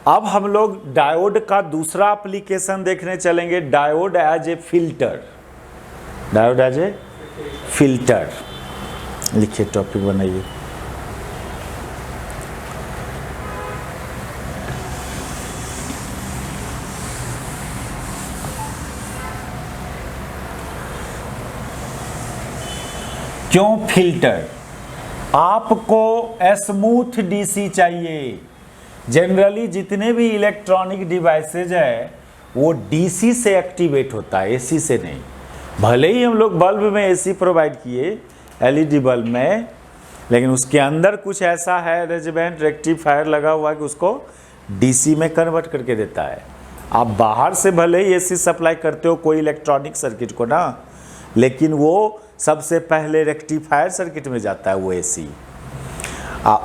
अब हम लोग डायोड का दूसरा एप्लीकेशन देखने चलेंगे, diode as a filter. Diode as a filter, लिखिए, टॉपिक बनाइए। क्यों फिल्टर? आपको स्मूथ डीसी चाहिए। जनरली जितने भी इलेक्ट्रॉनिक डिवाइसेज है वो डीसी से एक्टिवेट होता है, एसी से नहीं। भले ही हम लोग बल्ब में एसी प्रोवाइड किए, एलईडी बल्ब में, लेकिन उसके अंदर कुछ ऐसा है अरेंजमेंट, रेक्टिफायर लगा हुआ कि उसको डीसी में कन्वर्ट करके देता है। आप बाहर से भले ही एसी सप्लाई करते हो कोई इलेक्ट्रॉनिक सर्किट को ना, लेकिन वो सबसे पहले रेक्टिफायर सर्किट में जाता है वो एसी।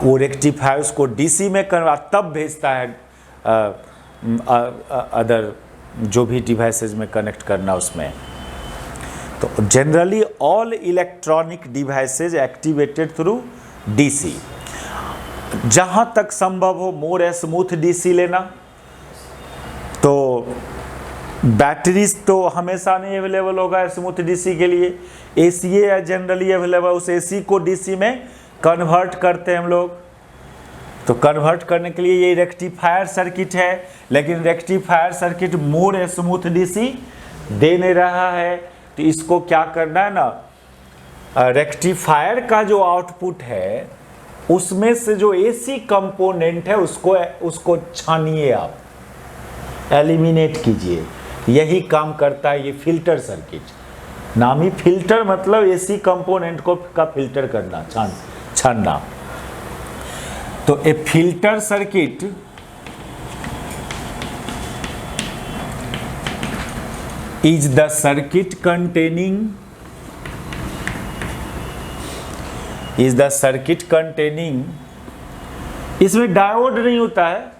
वो रेक्टिफायर उसको डीसी में कन्वर्ट तब भेजता है अदर जो भी डिवाइसेज में कनेक्ट करना उसमें। तो generally all electronic devices activated through DC. जहाँ तक संभव हो मोर स्मूथ डीसी लेना। तो बैटरीज तो हमेशा नहीं अवेलेबल होगा स्मूथ डीसी के लिए, एसी है जनरली अवेलेबल, उस एसी को डीसी में कन्वर्ट करते हैं हम लोग। तो कन्वर्ट करने के लिए ये रेक्टिफायर सर्किट है, लेकिन रेक्टिफायर सर्किट मोर स्मूथ डीसी दे नहीं रहा है। तो इसको क्या करना है ना, रेक्टिफायर का जो आउटपुट है उसमें से जो एसी कंपोनेंट है उसको छानिए, आप एलिमिनेट कीजिए। यही काम करता है ये फिल्टर सर्किट। नाम ही फिल्टर, मतलब एसी कंपोनेंट को का फिल्टर करना, छानना। तो a filter circuit is the circuit containing, इसमें डायोड नहीं होता है।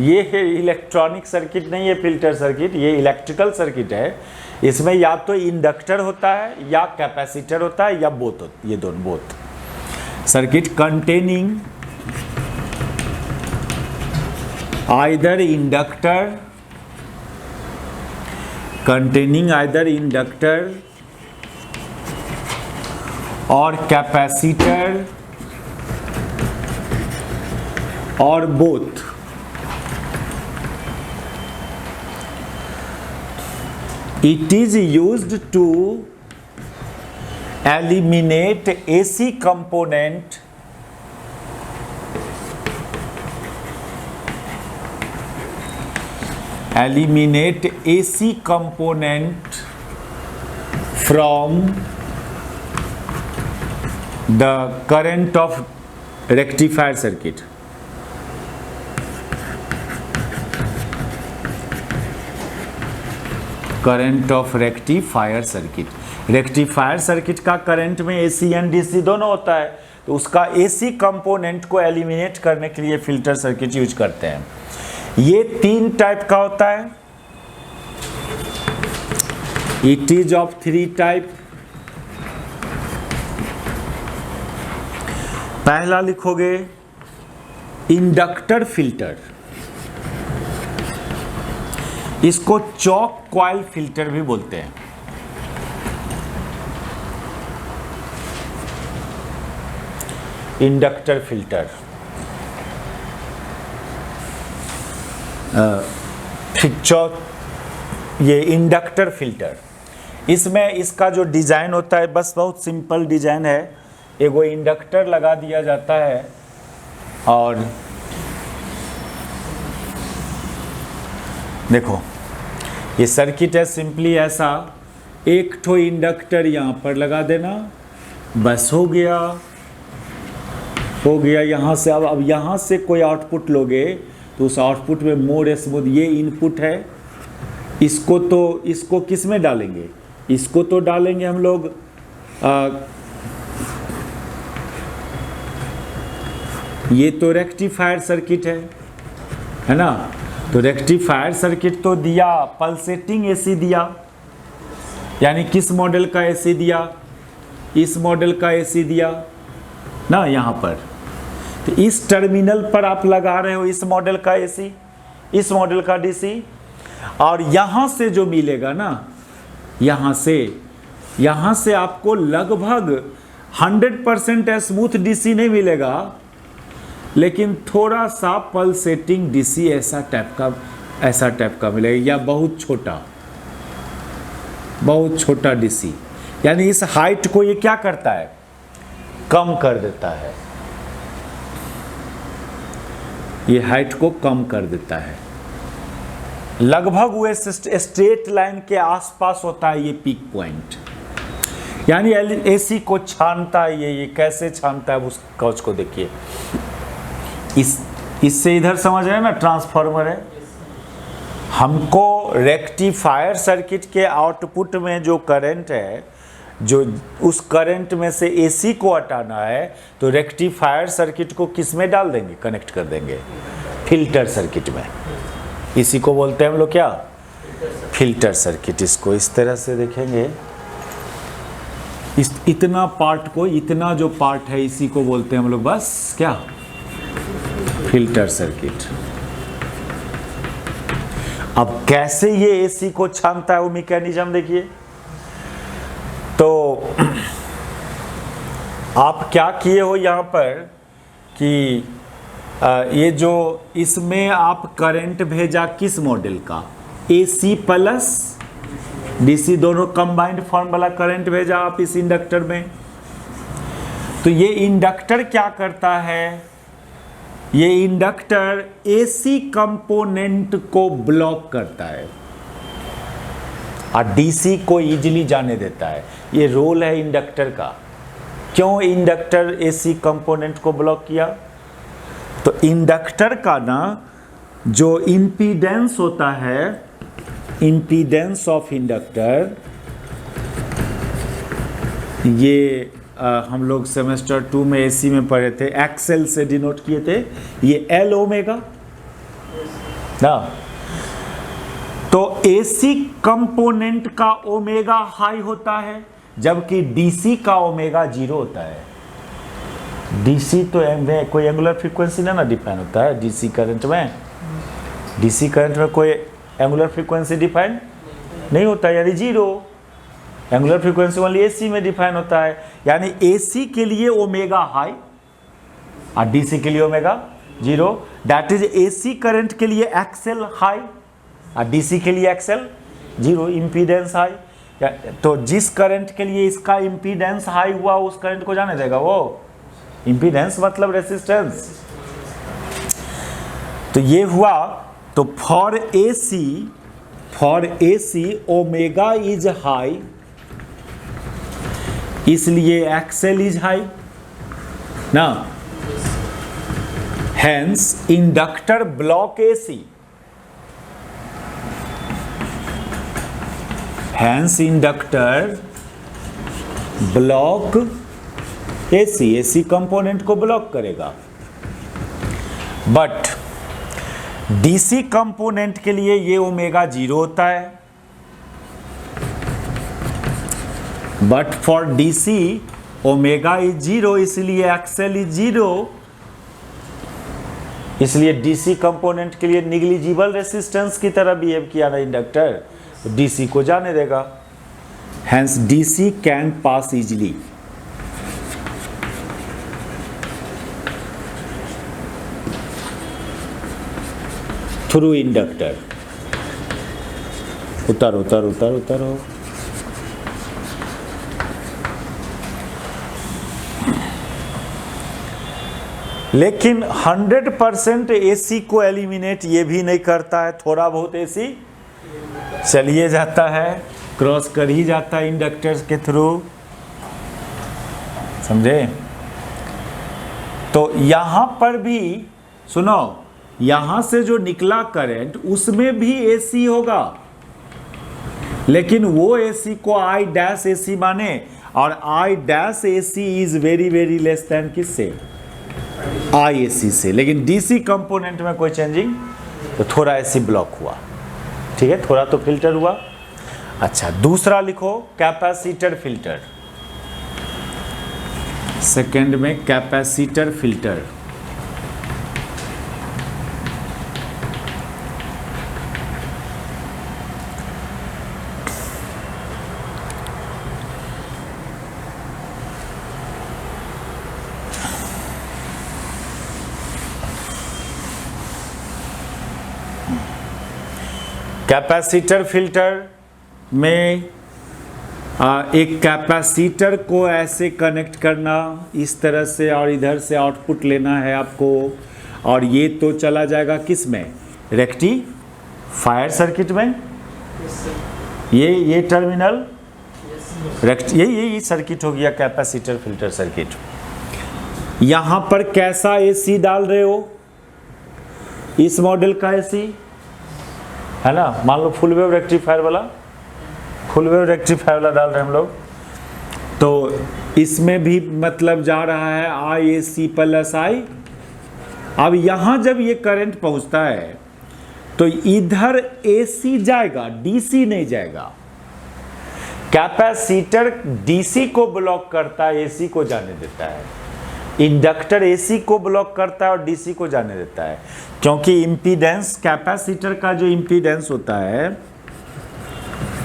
ये है इलेक्ट्रॉनिक सर्किट नहीं है फिल्टर सर्किट, ये इलेक्ट्रिकल सर्किट है। इसमें या तो इंडक्टर होता है या कैपेसिटर होता है या बोथ, ये दोनों both. Circuit containing either inductor और कैपेसिटर और both. It is used to eliminate AC component from the current of rectifier circuit. Current of rectifier circuit. Rectifier circuit का करंट में एसी एंड डीसी दोनों होता है, तो उसका एसी कंपोनेंट को एलिमिनेट करने के लिए फिल्टर सर्किट यूज करते हैं। ये 3 टाइप का होता है। It is of 3 type. पहला लिखोगे इंडक्टर फिल्टर, इसको चॉक कॉइल फिल्टर भी बोलते हैं। इंडक्टर फिल्टर, ये इंडक्टर फिल्टर, इसमें इसका जो डिजाइन होता है बस बहुत सिंपल डिजाइन है। एगो इंडक्टर लगा दिया जाता है और देखो ये सर्किट है सिंपली ऐसा, एक ठो इंडक्टर यहाँ पर लगा देना, बस हो गया यहाँ से। अब यहाँ से कोई आउटपुट लोगे तो उस आउटपुट में मोर स्मूथ, ये इनपुट है, इसको किस में डालेंगे? इसको तो डालेंगे हम लोग ये तो रेक्टिफायर सर्किट है ना। तो रेक्टिफायर सर्किट तो दिया, पल्सेटिंग एसी दिया, यानी किस मॉडल का एसी दिया? इस मॉडल का एसी दिया ना यहाँ पर। तो इस टर्मिनल पर आप लगा रहे हो इस मॉडल का एसी, इस मॉडल का डीसी, और यहां से जो मिलेगा ना, यहां से आपको लगभग 100% स्मूथ डीसी नहीं मिलेगा, लेकिन थोड़ा सा पल्सेटिंग डीसी ऐसा टाइप का मिलेगा, या बहुत छोटा डीसी। यानी इस हाइट को ये क्या करता है, कम कर देता है, ये हाइट को कम कर देता है। लगभग वो स्ट्रेट लाइन के आसपास होता है ये पीक पॉइंट। यानी एसी को छानता है ये कैसे छानता है उस कवच को देखिए। इससे इधर समझ रहे हैं ना, ट्रांसफार्मर है, हमको रेक्टिफायर सर्किट के आउटपुट में जो करंट है, जो उस करंट में से एसी को हटाना है, तो रेक्टिफायर सर्किट को किस में डाल देंगे, कनेक्ट कर देंगे फिल्टर सर्किट में। इसी को बोलते हैं हम लोग क्या, फिल्टर सर्किट। इसको इस तरह से देखेंगे, इतना पार्ट को, इतना जो पार्ट है इसी को बोलते हैं हम लोग बस क्या, फिल्टर सर्किट। अब कैसे ये एसी को छानता है वो मैकेनिज्म देखिए। तो आप क्या किए हो यहाँ पर कि ये जो इसमें आप करंट भेजा किस मॉडल का, एसी प्लस डीसी दोनों कंबाइंड फॉर्म वाला करंट भेजा आप इस इंडक्टर में। तो ये इंडक्टर क्या करता है, ये इंडक्टर एसी कंपोनेंट को ब्लॉक करता है और डीसी को इजीली जाने देता है। ये रोल है इंडक्टर का। क्यों इंडक्टर एसी कंपोनेंट को ब्लॉक किया, तो इंडक्टर का ना जो इंपीडेंस होता है, इंपीडेंस ऑफ इंडक्टर, ये हम लोग सेमेस्टर 2 में एसी में पढ़े थे, एक्सेल से डिनोट किए थे, ये एल ओमेगा ना। तो एसी कंपोनेंट का ओमेगा हाई होता है, जबकि डीसी का ओमेगा 0 होता है। डीसी तो कोई एंगुलर फ्रीक्वेंसी ना डिफाइन होता है डीसी करंट में। डीसी करंट में कोई एंगुलर फ्रीक्वेंसी डिफाइन नहीं होता, यानी 0। एंगुलर फ्रीक्वेंसी ओनली एसी में डिफाइन होता है। यानी एसी के लिए ओमेगा हाई और डीसी के लिए omega 0। That is AC current के लिए एक्सेल हाई और डीसी के लिए एक्सेल 0, इंपीडेंस हाई। तो जिस करंट के लिए इसका इंपीडेंस हाई हुआ उस करंट को जाने देगा वो। इंपीडेंस मतलब रेसिस्टेंस। तो ये हुआ। तो for AC omega is high, इसलिए एक्सेल इज हाई ना। Hence inductor block AC, hence inductor block AC component को ब्लॉक करेगा। बट डीसी कंपोनेंट के लिए ये ओमेगा 0 होता है। But for DC omega is 0, इसलिए एक्सेल इज 0। इसलिए डीसी कंपोनेंट के लिए निग्लिजिबल रेसिस्टेंस की तरह बिहेव किया ना इंडक्टर, तो डीसी को जाने देगा। Hence DC can pass easily. Through inductor. उतारो। लेकिन 100% एसी को एलिमिनेट ये भी नहीं करता है। थोड़ा बहुत एसी चलिए जाता है, क्रॉस कर ही जाता है इंडक्टर्स के थ्रू, समझे। तो यहां पर भी सुनो, यहां से जो निकला करंट उसमें भी एसी होगा, लेकिन वो एसी को आई डैश एसी माने, और I dash AC is very very less than किससे, आई एसी से। लेकिन डीसी कंपोनेंट में कोई चेंजिंग, तो थोड़ा एसी ब्लॉक हुआ, ठीक है, थोड़ा तो फिल्टर हुआ। अच्छा, दूसरा लिखो कैपेसिटर फिल्टर। सेकंड में कैपेसिटर फिल्टर। कैपेसिटर फिल्टर में एक कैपेसिटर को ऐसे कनेक्ट करना इस तरह से, और इधर से आउटपुट लेना है आपको, और ये तो चला जाएगा किस में, रेक्टिफायर सर्किट में। ये टर्मिनल यही सर्किट हो गया कैपेसिटर फिल्टर सर्किट। यहां पर कैसा एसी डाल रहे हो, इस मॉडल का एसी है ना, मान लो फुल वेव रेक्टिफायर वाला, फुल वेव रेक्टिफायर वाला डाल रहे हैं हम लोग, तो इसमें भी मतलब जा रहा है आई ए सी प्लस आई। अब यहां जब ये करंट पहुंचता है तो इधर एसी जाएगा, डीसी नहीं जाएगा। कैपेसिटर डीसी को ब्लॉक करता है, एसी को जाने देता है। इंडक्टर एसी को ब्लॉक करता है और डीसी को जाने देता है, क्योंकि इंपीडेंस, कैपेसिटर का जो इंपीडेंस होता है,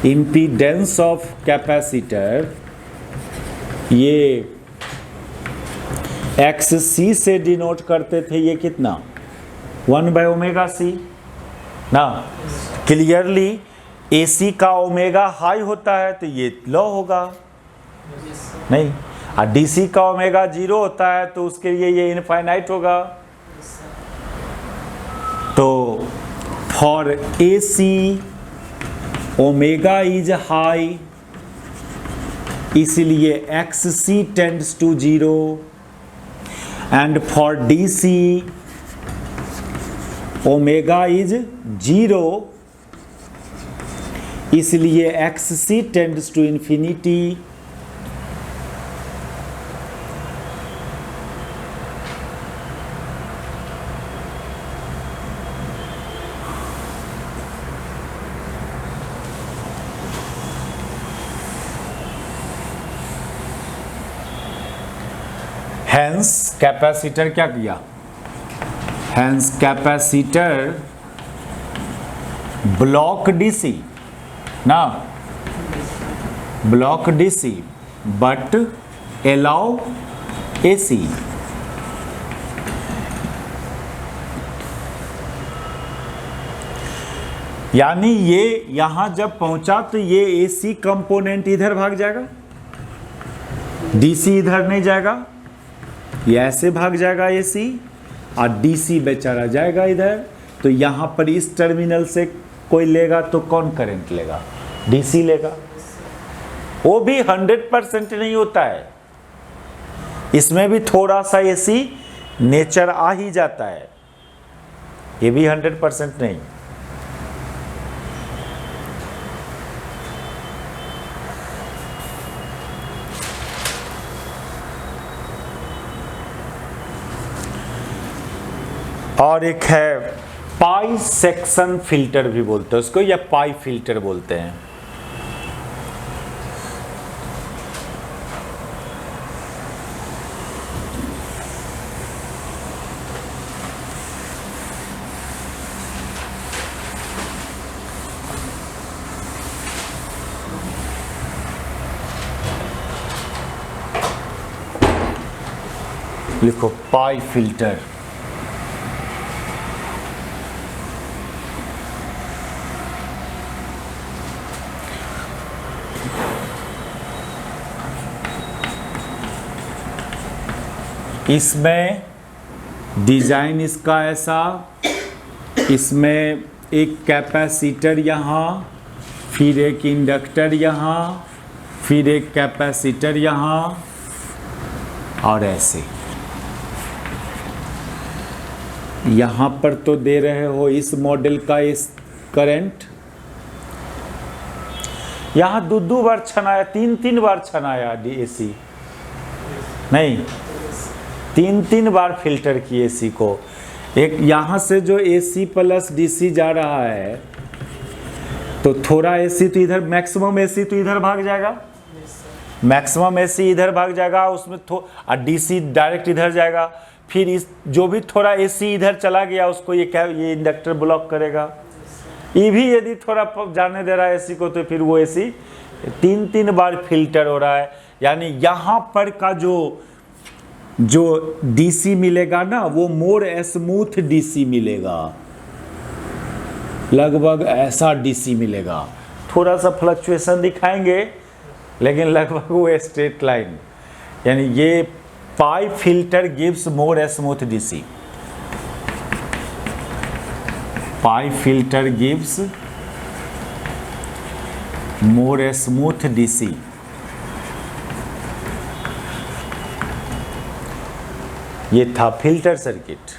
इंपीडेंस ऑफ कैपेसिटर, ये XC से डिनोट करते थे। ये कितना, 1/ωc ना। क्लियरली AC का ओमेगा हाई होता है तो ये लो होगा नहीं, और DC का ओमेगा 0 होता है तो उसके लिए ये इनफाइनाइट होगा। तो for AC omega is high, इसलिए XC tends to 0, and for DC omega is 0, इसलिए XC tends to infinity. Hence capacitor क्या किया, हैंस कैपेसिटर ब्लॉक डीसी ना, block DC but allow AC. यानी ये यहां जब पहुंचा तो ये एसी कंपोनेंट इधर भाग जाएगा, डीसी इधर नहीं जाएगा, ये ऐसे भाग जाएगा एसी, और डीसी बेचारा जाएगा इधर। तो यहां पर इस टर्मिनल से कोई लेगा तो कौन करंट लेगा, डीसी लेगा। वो भी 100% नहीं होता है, इसमें भी थोड़ा सा एसी नेचर आ ही जाता है, ये भी 100% नहीं। और एक है पाई सेक्शन फिल्टर भी बोलते हैं उसको, या पाई फिल्टर बोलते हैं। लिखो पाई फिल्टर। इसमें डिज़ाइन इसका ऐसा, इसमें एक कैपेसिटर यहाँ, फिर एक इंडक्टर यहाँ, फिर एक कैपेसिटर यहाँ, और ऐसे। यहाँ पर तो दे रहे हो इस मॉडल का इस करंट, यहाँ दो बार छनाया, तीन बार छनाया एसी, नहीं 3 बार फिल्टर की एसी को। एक यहाँ से जो एसी प्लस डीसी जा रहा है तो थोड़ा एसी तो इधर, मैक्सिमम एसी तो इधर भाग जाएगा, मैक्सिमम एसी इधर भाग जाएगा, उसमें और डीसी डायरेक्ट इधर जाएगा। फिर इस जो भी थोड़ा एसी इधर चला गया उसको ये इंडक्टर ब्लॉक करेगा। ये भी यदि थोड़ा जाने दे रहा है एसी को तो फिर वो एसी 3 बार फिल्टर हो रहा है। यानी यहाँ पर का जो डीसी मिलेगा ना वो मोर स्मूथ डीसी मिलेगा। लगभग ऐसा डीसी मिलेगा, थोड़ा सा फ्लक्चुएशन दिखाएंगे लेकिन लगभग वो स्ट्रेट लाइन, यानी ये pi filter gives more smooth DC, pi filter gives more smooth DC. ये था फिल्टर सर्किट।